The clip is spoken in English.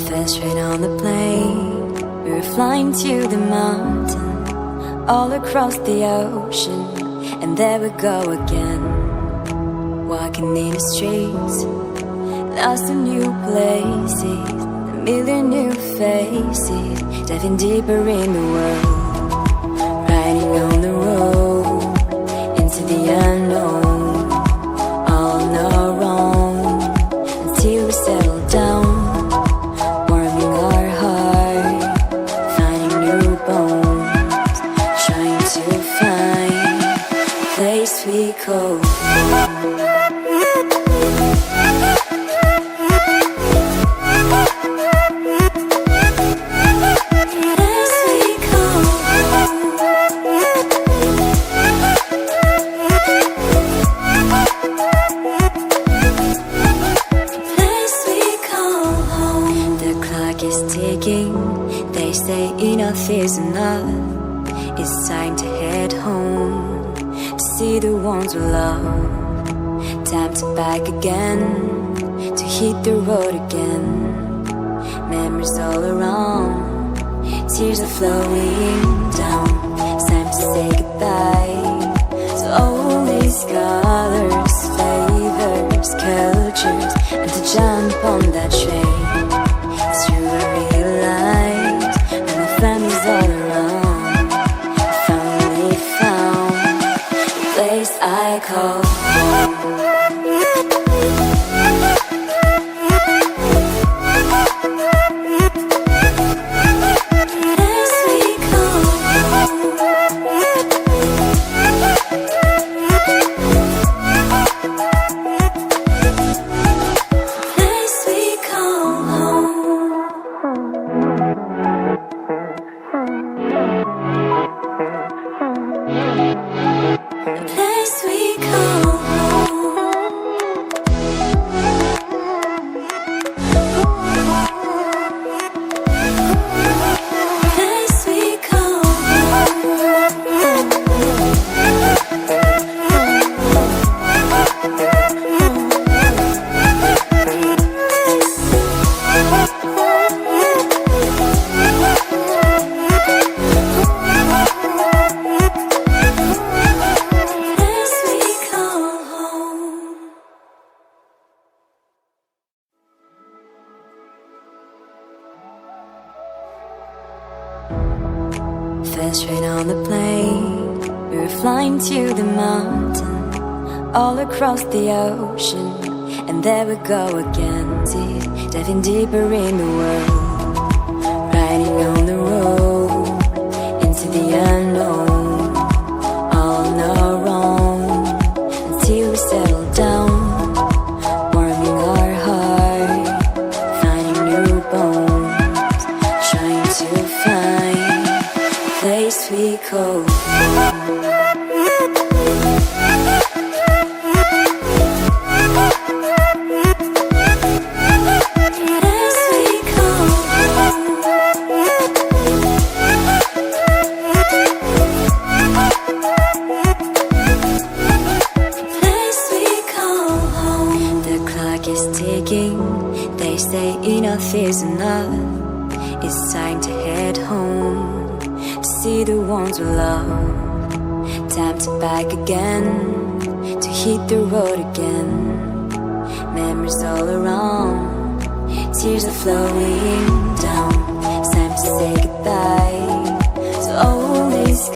First rain on the plane, we were flying to the mountain, all across the ocean, and there we go again. Walking in the streets, lost in new places, a million new faces, diving deeper in the world. Riding on the road, into the unknown, all on our own, until we settle down. Warming our heart, finding new bones, trying to find a place we call home. They say enough is enough. It's time to head home, to see the ones we love. Time to back again, to hit the road again. Memories all around, tears are flowing down. It's time to say goodbye to all these colors, flavors, cultures, and to jump on that train. It's true, I realize when my family's all around, I finally found the place I call home. First rain on the plane, we were flying to the mountain, all across the ocean, and there we go again. Diving deeper in the world, riding on the road, into the unknown, all on our own, until we settle down. Warming our heart, finding new bones, trying to find place we call home. The clock is ticking, they say enough is enough. It's time to head home, to see the ones we love. Time to back again, to hit the road again. Memories all around, tears are flowing down.